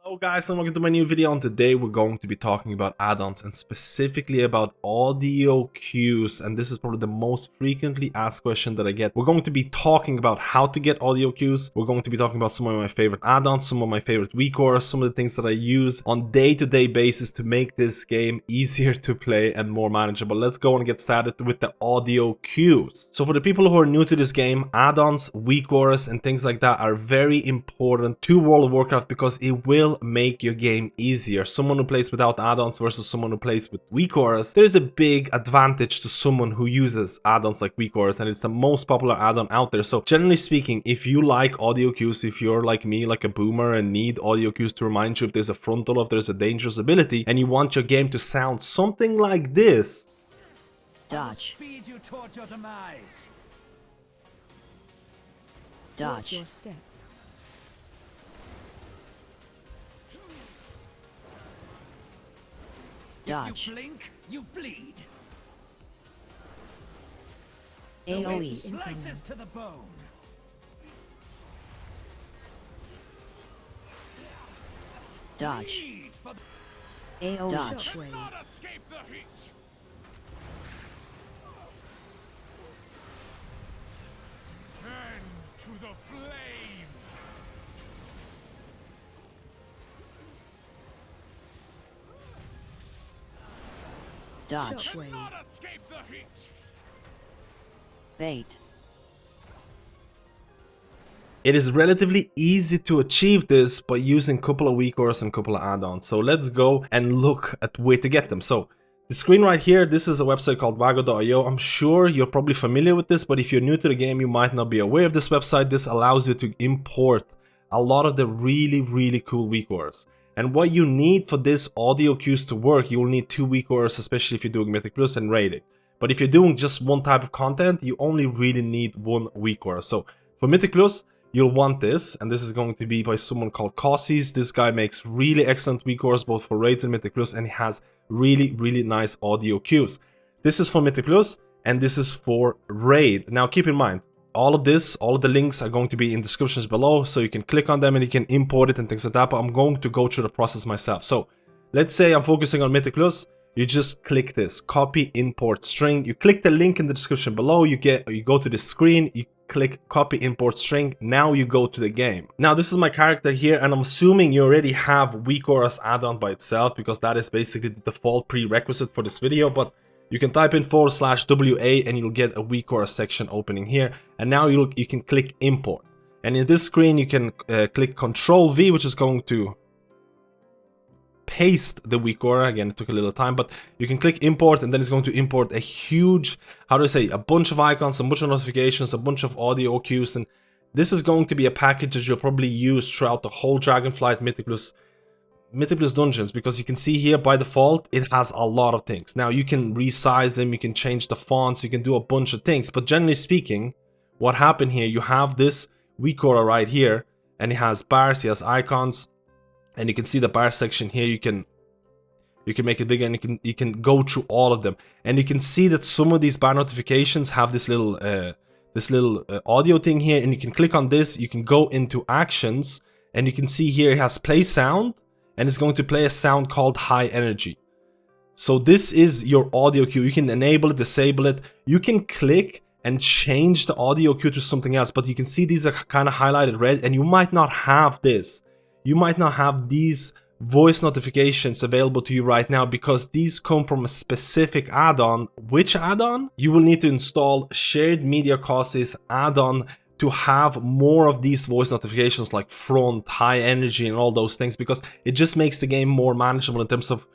Hello guys and welcome to my new video, and today we're going to be talking about add-ons and specifically about audio cues, and this is probably the most frequently asked question that I get. We're going to be talking about how to get audio cues. We're going to be talking about some of my favorite add-ons, some of my favorite WeakAuras, some of the things that I use on day-to-day basis to make this game easier to play and more manageable. Let's go and get started with the audio cues. So for the people who are new to this game, add-ons, WeakAuras and things like that are very important to World of Warcraft because it will make your game easier. Someone who plays without add-ons versus someone who plays with WeakAuras, there's a big advantage to someone who uses add-ons like WeakAuras, and it's the most popular add-on out there. So generally speaking, if you like audio cues, if you're like me, like a boomer, and need audio cues to remind you if there's a frontal, if there's a dangerous ability, and you want your game to sound something like this. Dodge. Speed you towards your demise. Dodge. Your step. Dodge. If you blink, you bleed. AoE. Slices to the bone. Dodge. Bleed for the AoE. Dodge. Shockwave. not escape the heat. Turn to the flame. Dodge. Shockwave. Not escape the heat. Bait. It is relatively easy to achieve this by using a couple of WeakAuras and a couple of add-ons. So let's go and look at where to get them. So the screen right here, this is a website called wago.io. I'm sure you're probably familiar with this, but if you're new to the game, you might not be aware of this website. This allows you to import a lot of the really cool WeakAuras. And what you need for this audio cues to work, you will need two WeakAuras, especially if you're doing Mythic Plus and raiding. But if you're doing just one type of content, you only really need one WeakAura. So for Mythic Plus, you'll want this, and this is going to be by someone called Caussies. This guy makes really excellent WeakAuras both for raids and Mythic Plus, and he has really nice audio cues. This is for Mythic Plus, and this is for raid. Now keep in mind, all of the links are going to be in descriptions below, so you can click on them and you can import it and things like that, but I'm going to go through the process myself. So let's say I'm focusing on Mythic Plus. You just click this, copy import string. You click the link in the description below, you go to the screen, you click copy import string. Now you go to the game. Now this is my character here, and I'm assuming you already have WeakAuras add-on by itself because that is basically the default prerequisite for this video, but you can type in /WA and you'll get a WeakAuras section opening here, and now you can click import. And in this screen you can click Control V, which is going to paste the WeakAura. Again, it took a little time, but you can click import, and then it's going to import a huge, a bunch of icons, a bunch of notifications, a bunch of audio cues, and this is going to be a package that you'll probably use throughout the whole Dragonflight Mythic Plus dungeons, because you can see here by default it has a lot of things. Now you can resize them, you can change the fonts, you can do a bunch of things, but generally speaking, what happened here, you have this WeakAura right here, and it has bars, it has icons. And you can see the bar section here. You can make it bigger, and you can go through all of them. And you can see that some of these bar notifications have this little audio thing here. And you can click on this. You can go into actions, and you can see here it has play sound, and it's going to play a sound called high energy. So this is your audio cue. You can enable it, disable it. You can click and change the audio cue to something else. But you can see these are kind of highlighted red, and you might not have this. You might not have these voice notifications available to you right now because these come from a specific add-on. Which add-on? You will need to install Shared Media Causes add-on to have more of these voice notifications like front, high energy, and all those things, because it just makes the game more manageable in terms of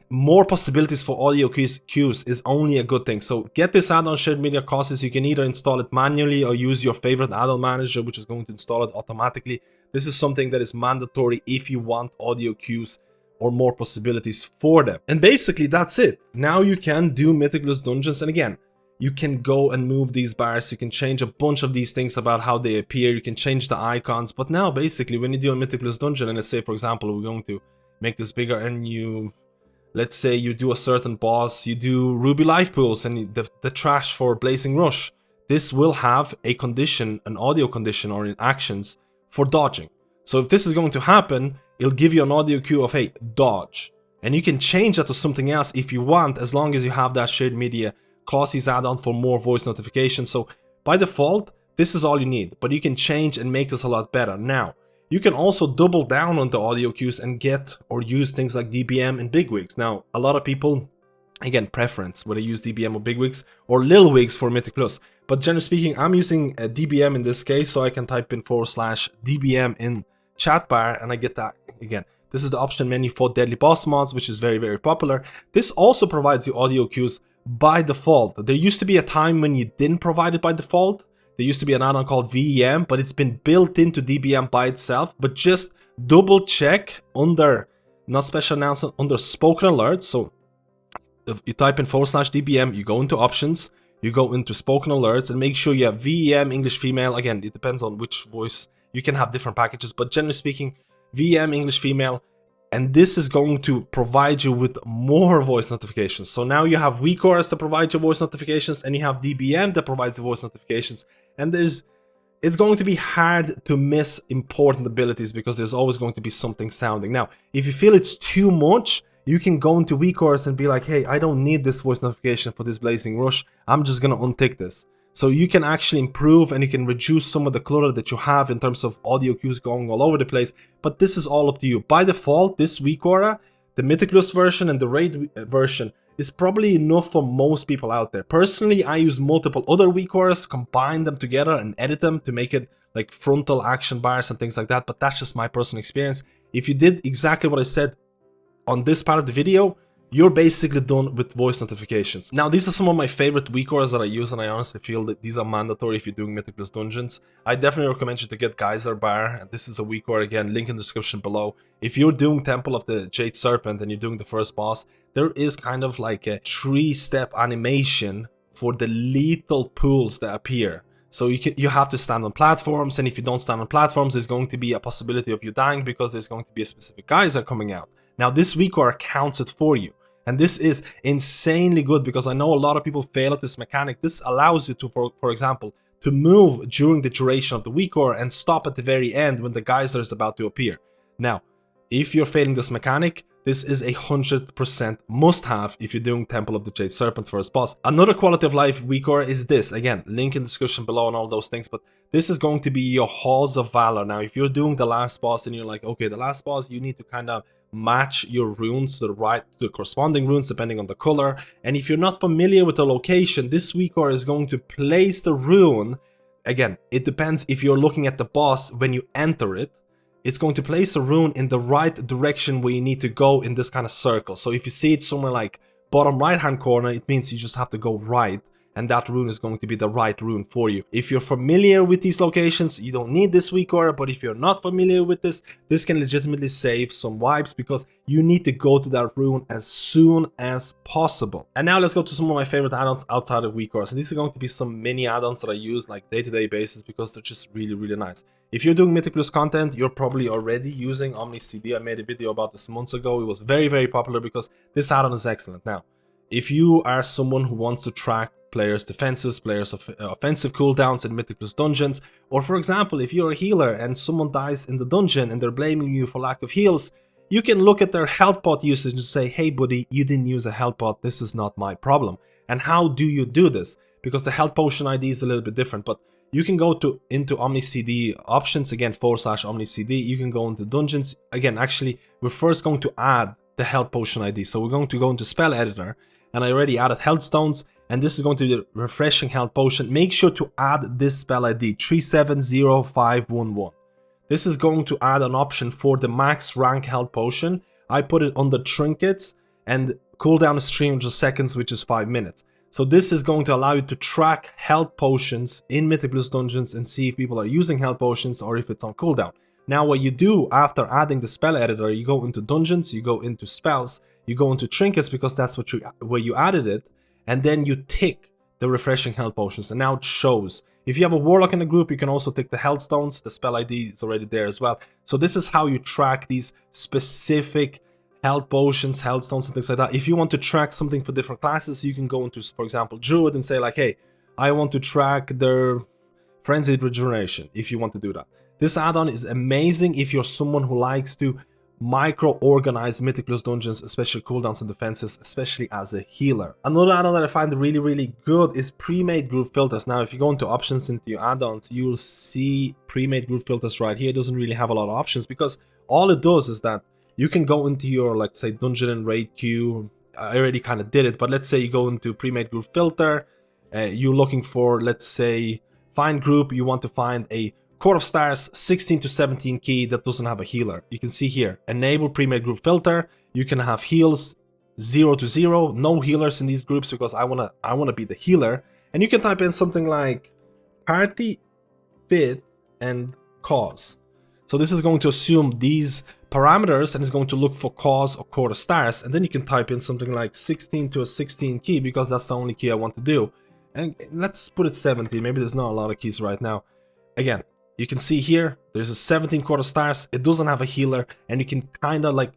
more possibilities for audio cues is only a good thing. So get this add-on, Shared Media Causes. You can either install it manually or use your favorite add-on manager, which is going to install it automatically. This is something that is mandatory if you want audio cues or more possibilities for them. And basically that's it. Now you can do Mythic Plus dungeons, and again, you can go and move these bars, you can change a bunch of these things about how they appear, you can change the icons. But now basically when you do a Mythic Plus dungeon, and let's say for example we're going to make this bigger, and let's say you do a certain boss, you do Ruby Life Pools and the trash for Blazing Rush, this will have a condition, an audio condition or in actions for dodging. So if this is going to happen, it'll give you an audio cue of, hey, dodge. And you can change that to something else if you want, as long as you have that shared media clauses add-on for more voice notifications. So by default, this is all you need, but you can change and make this a lot better. Now, you can also double down on the audio cues and get or use things like DBM and bigwigs. Now, a lot of people, again, preference, whether you use DBM or bigwigs or lil wigs for Mythic Plus. But generally speaking, I'm using a DBM in this case, so I can type in /DBM in chat bar and I get that again. This is the option menu for Deadly Boss mods, which is very, very popular. This also provides you audio cues by default. There used to be a time when you didn't provide it by default. There used to be an add-on called VEM, but it's been built into DBM by itself. But just double check under, not special announcement, under spoken alerts. So if you type in /DBM, you go into options, you go into spoken alerts, and make sure you have VEM English female. Again, it depends on which voice. You can have different packages, but generally speaking, VM English female, and this is going to provide you with more voice notifications. So now you have WeakAuras that provide you voice notifications, and you have DBM that provides the voice notifications. And it's going to be hard to miss important abilities because there's always going to be something sounding. Now, if you feel it's too much, you can go into WeakAuras and be like, hey, I don't need this voice notification for this Blazing Rush. I'm just gonna untick this. So you can actually improve and you can reduce some of the clutter that you have in terms of audio cues going all over the place. But this is all up to you. By default, this WeakAura, the Mythic Plus version and the Raid version, is probably enough for most people out there. Personally, I use multiple other WeakAuras, combine them together and edit them to make it like frontal action bars and things like that. But that's just my personal experience. If you did exactly what I said on this part of the video, you're basically done with voice notifications. Now, these are some of my favorite WeakAuras that I use, and I honestly feel that these are mandatory if you're doing Mythic Plus dungeons. I definitely recommend you to get Geyser Bar, and this is a WeakAura, again, link in the description below. If you're doing Temple of the Jade Serpent and you're doing the first boss, there is kind of like a 3-step animation for the lethal pools that appear. So you have to stand on platforms, and if you don't stand on platforms, there's going to be a possibility of you dying because there's going to be a specific geyser coming out. Now, this WeakAura counts it for you. And this is insanely good because I know a lot of people fail at this mechanic. This allows you to, for example, to move during the duration of the WeakAura and stop at the very end when the geyser is about to appear. Now, if you're failing this mechanic, this is 100% must-have if you're doing Temple of the Jade Serpent first boss. Another quality of life WeakAura is this. Again, link in the description below and all those things, but this is going to be your Halls of Valor. Now, if you're doing the last boss and you're like, okay, the last boss, you need to kind of match your runes to the corresponding runes depending on the color. And if you're not familiar with the location, this WeakAura is going to place the rune. Again, it depends if you're looking at the boss when you enter it. It's going to place a rune in the right direction where you need to go in this kind of circle. So if you see it somewhere like bottom right hand corner, it means you just have to go right, and that rune is going to be the right rune for you. If you're familiar with these locations, you don't need this WeakAura, but if you're not familiar with this can legitimately save some vibes because you need to go to that rune as soon as possible. And now let's go to some of my favorite add-ons outside of WeakAura. So these are going to be some mini add-ons that I use like day-to-day basis because they're just really, really nice. If you're doing Mythic Plus content, you're probably already using OmniCD. I made a video about this months ago. It was very, very popular because this add-on is excellent. Now, if you are someone who wants to track players' defenses, players' offensive cooldowns in Mythic Plus dungeons, or for example, if you're a healer and someone dies in the dungeon and they're blaming you for lack of heals, you can look at their health pot usage and say, hey buddy, you didn't use a health pot, this is not my problem. And how do you do this? Because the health potion ID is a little bit different, but you can go into OmniCD options, again, /OmniCD, you can go into dungeons. Again, actually, we're first going to add the health potion ID. So we're going to go into spell editor, and I already added health stones, and this is going to be the refreshing health potion. Make sure to add this spell ID, 370511. This is going to add an option for the max rank health potion. I put it under trinkets, and cooldown is 300 seconds, which is 5 minutes. So this is going to allow you to track health potions in Mythic Plus dungeons and see if people are using health potions or if it's on cooldown. Now what you do after adding the spell editor, you go into dungeons, you go into spells, you go into trinkets because that's where you added it, and then you tick the refreshing health potions, and now it shows. If you have a warlock in the group, you can also tick the health stones. The spell ID is already there as well. So this is how you track these specific health potions, health stones, and things like that. If you want to track something for different classes, you can go into, for example, Druid and say like, hey, I want to track their Frenzied Regeneration, if you want to do that. This add-on is amazing if you're someone who likes to micro-organized Mythic Plus dungeons, especially cooldowns and defenses, especially as a healer. Another add-on that I find really, really good is Premade group filters. Now, if you go into options into your add-ons, you'll see Premade group filters right here. It doesn't really have a lot of options because all it does is that you can go into your, like, say, dungeon and raid queue. I already kind of did it, but let's say you go into Premade group filter. You're looking for, let's say, find group. You want to find a Court of Stars 16 to 17 key that doesn't have a healer. You can see here, enable Premade group filter. You can have heals 0 to 0, no healers in these groups because I wanna be the healer. And you can type in something like party, fit, and cause. So this is going to assume these parameters and it's going to look for cause or Court of Stars. And then you can type in something like 16 to a 16 key because that's the only key I want to do. And let's put it 17. Maybe there's not a lot of keys right now. Again, you can see here, there's a 17 Court of Stars. It doesn't have a healer, and you can kind of like,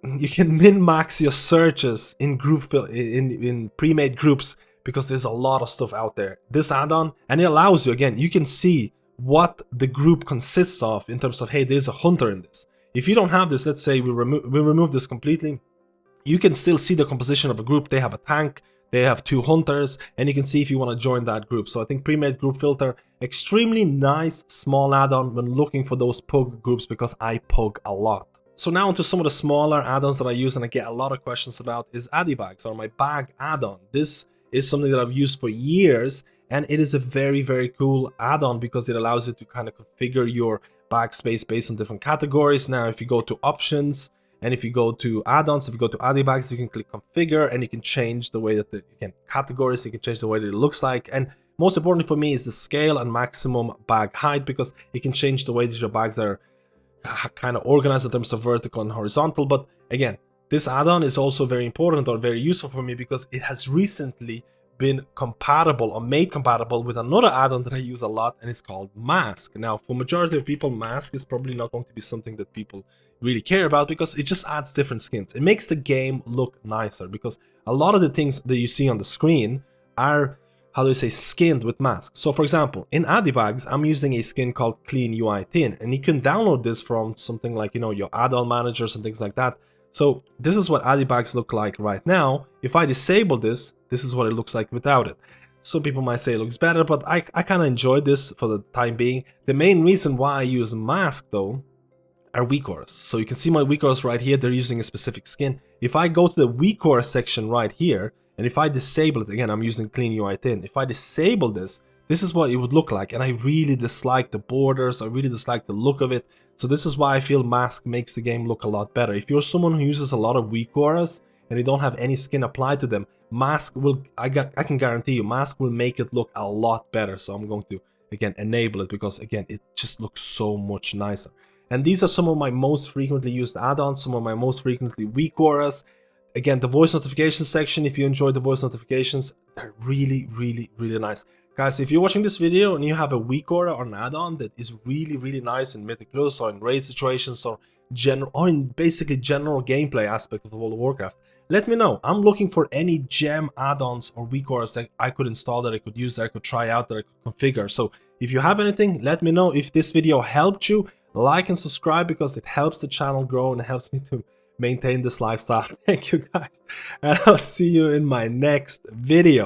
you can min-max your searches in group in pre-made groups because there's a lot of stuff out there. This add-on, and it allows you, again, you can see what the group consists of in terms of, hey, there's a hunter in this. If you don't have this, let's say we remove this completely, you can still see the composition of a group. They have a tank, they have 2 hunters, and you can see if you want to join that group. So I think Premade group filter, extremely nice small add-on when looking for those pug groups because I pug a lot. So now onto some of the smaller add-ons that I use and I get a lot of questions about is Addy Bags or my bag add-on. This is something that I've used for years and it is a very, very cool add-on because it allows you to kind of configure your bag space based on different categories. Now if you go to options, and if you go to add-ons, if you go to Addy Bags, you can click configure and you can change the way that categories, you can change the way that it looks like. And most importantly for me is the scale and maximum bag height because it can change the way that your bags are kind of organized in terms of vertical and horizontal. But again, this add-on is also very important or very useful for me because it has recently been compatible or made compatible with another add-on that I use a lot, and it's called Mask. Now, for majority of people, Mask is probably not going to be something that people really care about because it just adds different skins. It makes the game look nicer because a lot of the things that you see on the screen are, how do I say, skinned with Mask. So for example, in Addy Bags, I'm using a skin called Clean UI Thin, and you can download this from something like, you know, your add-on managers and things like that. So this is what Addy Bags look like right now. If I disable this, this is what it looks like without it. Some people might say it looks better, but I kind of enjoy this for the time being. The main reason why I use Mask though are WeakAuras. So you can see my WeakAuras right here, they're using a specific skin. If I go to the WeakAuras section right here, and if I disable it, again, I'm using Clean UI Thin. If I disable this, this is what it would look like. And I really dislike the borders, I really dislike the look of it. So this is why I feel Mask makes the game look a lot better. If you're someone who uses a lot of WeakAuras and you don't have any skin applied to them, Mask will, I can guarantee you, Mask will make it look a lot better. So I'm going to, again, enable it because, again, it just looks so much nicer. And these are some of my most frequently used add-ons, some of my most frequently WeakAuras. Again, the voice notification section, if you enjoy the voice notifications, they're really, really, really nice. Guys, if you're watching this video and you have a WeakAura or an add-on that is really, really nice in Mythic Plus or in raid situations or in basically general gameplay aspect of the World of Warcraft, let me know. I'm looking for any gem add-ons or WeakAuras that I could install, that I could use, that I could try out, that I could configure. So if you have anything, let me know. If this video helped you, like and subscribe because it helps the channel grow and it helps me to maintain this lifestyle. Thank you guys, and I'll see you in my next video.